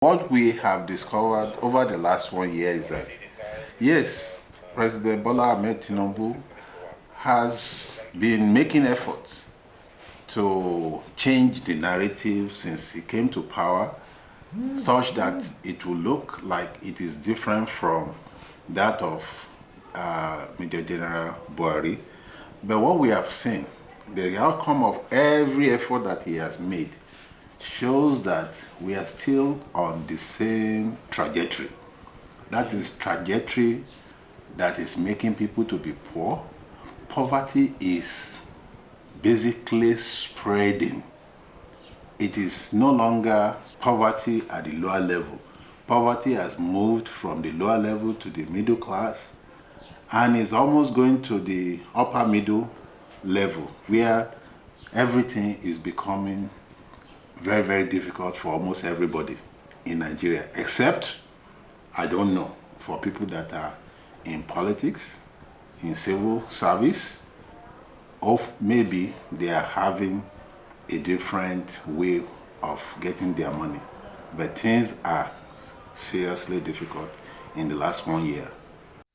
What we have discovered over the last 1 year is that, yes, President Bola Ahmed Tinubu has been making efforts to change the narrative since he came to power, such that it will look like it is different from that of Major General Buhari. But what we have seen, the outcome of every effort that he has made, shows that we are still on the same trajectory. That is trajectory that is making people to be poor. Poverty is basically spreading. It is no longer poverty at the lower level. Poverty has moved from the lower level to the middle class and is almost going to the upper middle level, where everything is becoming very, very difficult for almost everybody in Nigeria, except, I don't know, for people that are in politics, in civil service, or maybe they are having a different way of getting their money. But things are seriously difficult in the last 1 year.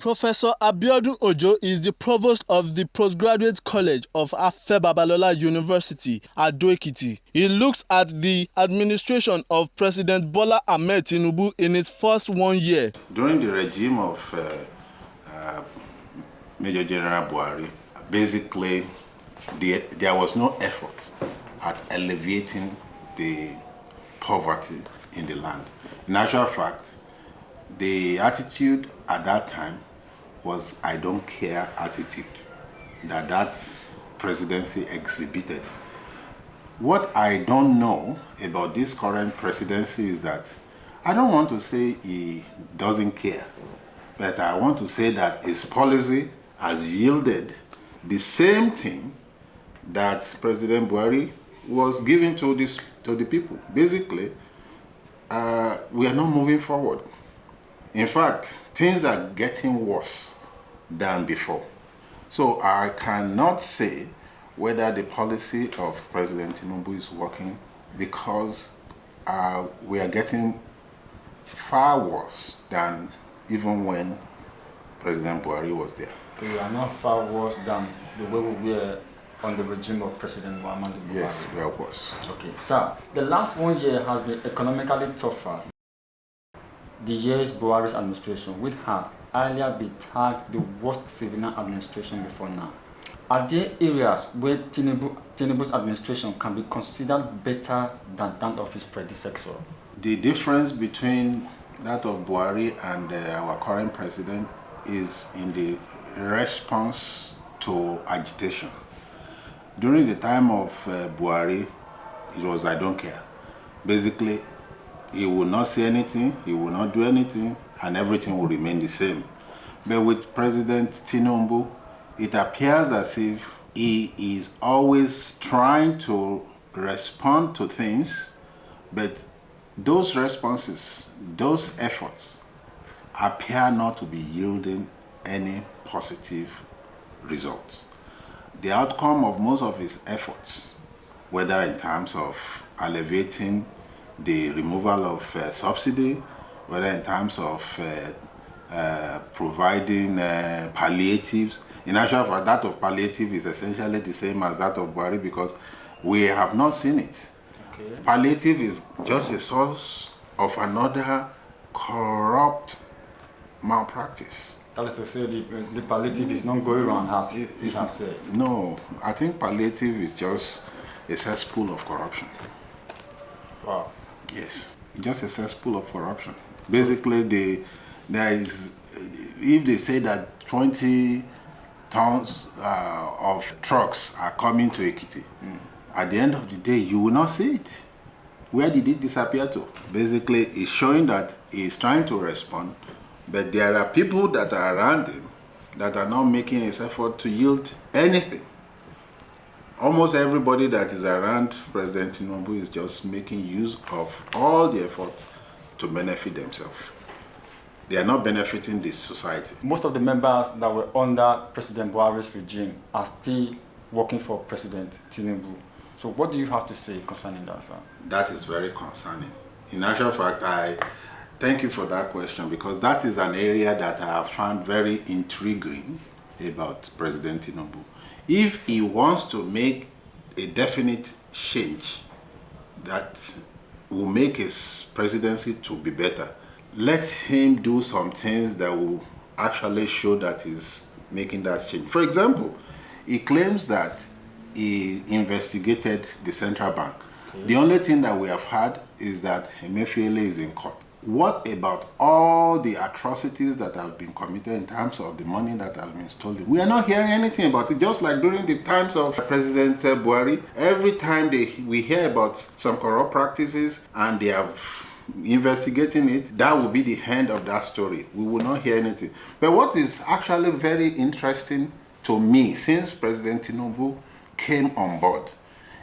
Professor Abiodun Ojo is the provost of the Postgraduate College of Babalola University, Ado-Ekiti. He looks at the administration of President Bola Ahmed Tinubu in its first 1 year. During the regime of Major General Buhari, basically there was no effort at alleviating the poverty in the land. In actual fact, the attitude at that time was I don't care attitude that presidency exhibited. What I don't know about this current presidency is that I don't want to say he doesn't care, but I want to say that his policy has yielded the same thing that President Buhari was giving to the people. Basically, we are not moving forward. In fact, things are getting worse than before. So I cannot say whether the policy of President Tinubu is working, because we are getting far worse than even when President Buhari was there. We are not far worse than the way we were on the regime of President Muhammadu Buhari. Yes, we are worse. Okay, sir, the last 1 year has been economically tougher. The year's Buhari's administration, which had earlier been tagged the worst civilian administration before now. Are there areas where Tinubu's administration can be considered better than that of his predecessor? The difference between that of Buhari and our current president is in the response to agitation. During the time of Buhari, it was I don't care. Basically, he will not say anything, he will not do anything, and everything will remain the same. But with President Tinubu, it appears as if he is always trying to respond to things, but those responses, those efforts, appear not to be yielding any positive results. The outcome of most of his efforts, whether in terms of alleviating the removal of subsidy, whether in terms of providing palliatives. In actual fact, that of palliative is essentially the same as that of Buhari, because we have not seen it. Okay. Palliative is just a source of another corrupt malpractice. That is to say, the palliative is not going around as he has said. No, I think palliative is just a cesspool of corruption. Wow. Yes, just a cesspool of corruption. Basically, if they say that 20 tons of trucks are coming to Ekiti, at the end of the day, you will not see it. Where did it disappear to? Basically, it's showing that he's trying to respond, but there are people that are around him that are not making his effort to yield anything. Almost everybody that is around President Tinubu is just making use of all the efforts to benefit themselves. They are not benefiting this society. Most of the members that were under President Buhari's regime are still working for President Tinubu. So what do you have to say concerning that, sir? That is very concerning. In actual fact, I thank you for that question, because that is an area that I have found very intriguing about President Tinubu. If he wants to make a definite change that will make his presidency to be better, let him do some things that will actually show that he's making that change. For example, he claims that he investigated the central bank. The only thing that we have heard is that Emefiele is in court. What about all the atrocities that have been committed in terms of the money that has been stolen? We are not hearing anything about it. Just like during the times of President Buhari, every time we hear about some corrupt practices and they have investigating it, that will be the end of that story. We will not hear anything. But what is actually very interesting to me since President Tinubu came on board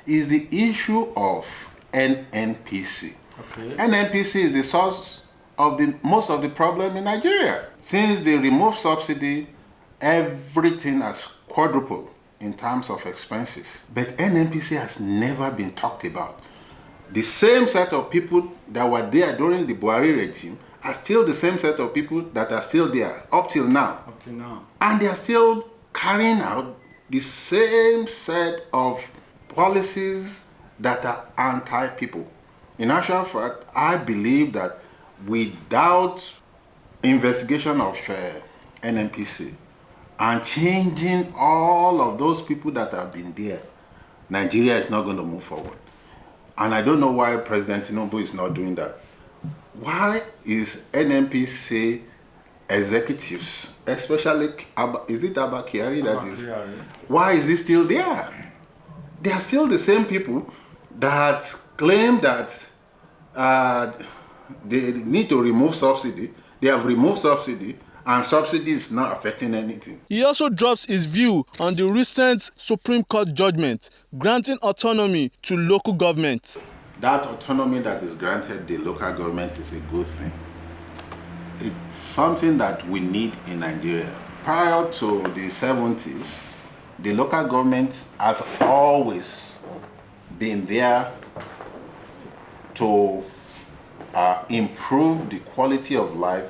is the issue of NNPC. Okay. NNPC is the source of most of the problem in Nigeria. Since they removed subsidy, everything has quadrupled in terms of expenses. But NNPC has never been talked about. The same set of people that were there during the Buhari regime are still the same set of people that are still there up till now. Up till now. And they are still carrying out the same set of policies that are anti-people. In actual fact, I believe that without investigation of NNPC and changing all of those people that have been there, Nigeria is not going to move forward. And I don't know why President Tinubu is not doing that. Why is NNPC executives, especially, is it Abba Kyari that is? Why is he still there? They are still the same people that claim that they need to remove subsidy. They have removed subsidy, and subsidy is not affecting anything. He also drops his view on the recent Supreme Court judgment granting autonomy to local governments. That autonomy that is granted the local government is a good thing. It's something that we need in Nigeria. Prior to the 70s, the local government has always been there to improve the quality of life.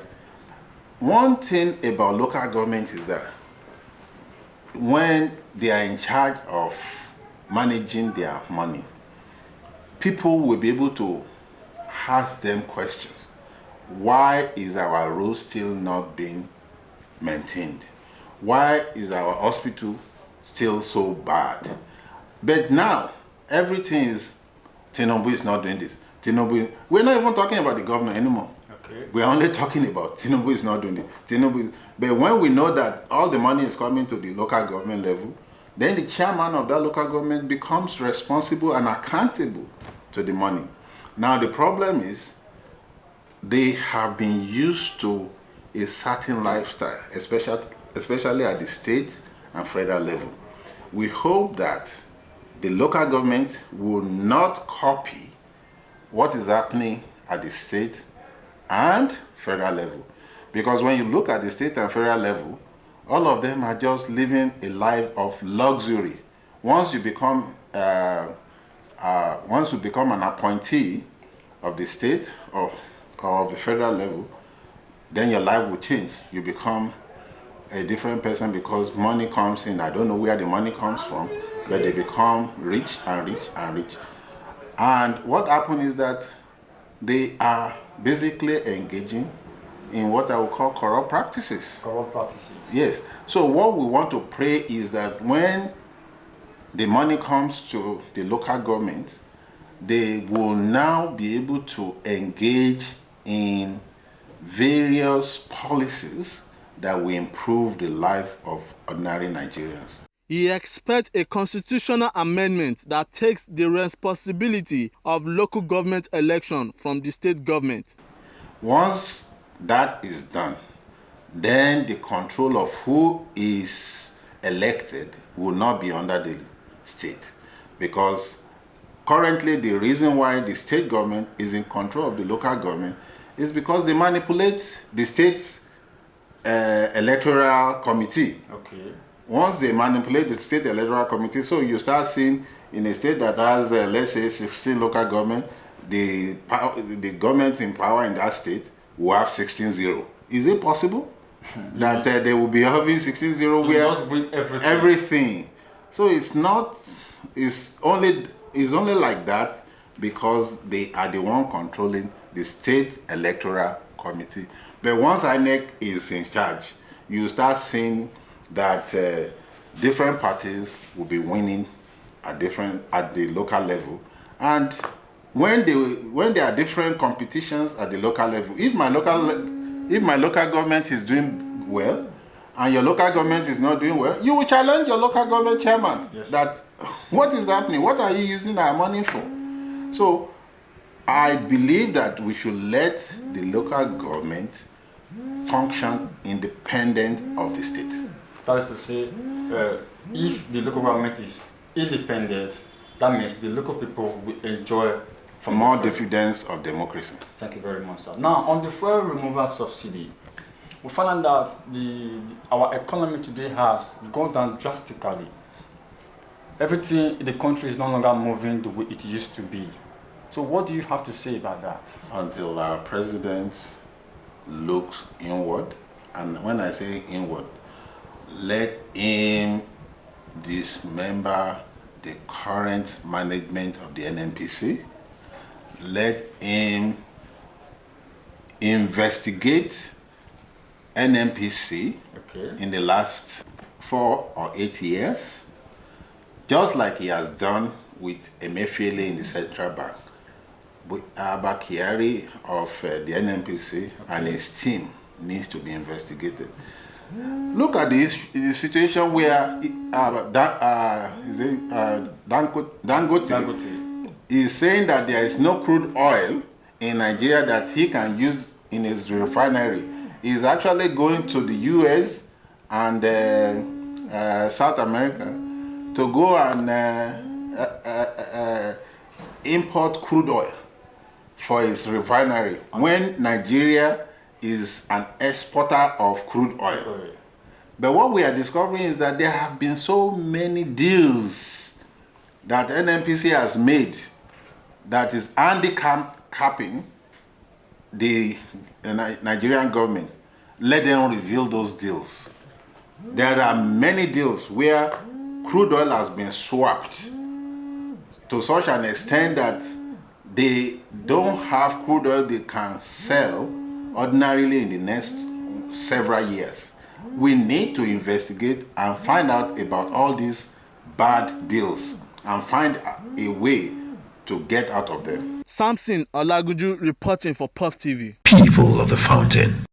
One thing about local government is that when they are in charge of managing their money, people will be able to ask them questions. Why is our road still not being maintained? Why is our hospital still so bad? But now, everything is, Tinubu is not doing this. We're not even talking about the governor anymore. Okay. We're only talking about Tinubu is not doing it. But when we know that all the money is coming to the local government level, then the chairman of that local government becomes responsible and accountable to the money. Now the problem is, they have been used to a certain lifestyle, especially at the state and federal level. We hope that the local government will not copy what is happening at the state and federal level. Because when you look at the state and federal level, all of them are just living a life of luxury. Once you become an appointee of the state or of the federal level, then your life will change. You become a different person because money comes in. I don't know where the money comes from, but they become rich and rich and rich. And what happened is that they are basically engaging in what I would call corrupt practices. Corrupt practices. Yes. So what we want to pray is that when the money comes to the local government, they will now be able to engage in various policies that will improve the life of ordinary Nigerians. He expects a constitutional amendment that takes the responsibility of local government election from the state government. Once that is done, then the control of who is elected will not be under the state. Because currently the reason why the state government is in control of the local government is because they manipulate the state's electoral committee. Okay. Once they manipulate the state electoral committee, so you start seeing in a state that has, let's say, 16 local government, the government in power in that state will have 16-0. Is it possible that they will be having 16-0 where everything? So it's not. It's only like that because they are the one controlling the state electoral committee. But once INEC is in charge, you start seeing that different parties will be winning at the local level. And when there are different competitions at the local level, if my local government is doing well and your local government is not doing well, you will challenge your local government chairman. Yes. That what is happening? What are you using our money for? So I believe that we should let the local government function independent of the state. That is to say, if the local government is independent, that means the local people will enjoy from more dividends of democracy. Thank you very much, sir. Now, on the fuel removal subsidy, we found out that our economy today has gone down drastically. Everything in the country is no longer moving the way it used to be. So what do you have to say about that? Until our president looks inward, and when I say inward, let him dismember the current management of the NNPC. Let him investigate NNPC in the last 4 or 8 years, just like he has done with Emefiele in the central bank. But Abakiari of the NNPC and his team needs to be investigated. Look at the situation where Dangote is saying that there is no crude oil in Nigeria that he can use in his refinery. He's actually going to the US and South America to go and import crude oil for his refinery when Nigeria is an exporter of crude oil. But what we are discovering is that there have been so many deals that NNPC has made that is handicapping the Nigerian government. Let them reveal those deals. There are many deals where crude oil has been swapped to such an extent that they don't have crude oil they can sell ordinarily in the next several years. We need to investigate and find out about all these bad deals and find a way to get out of them. Samson Olaguju reporting for Puff TV. People of the Fountain.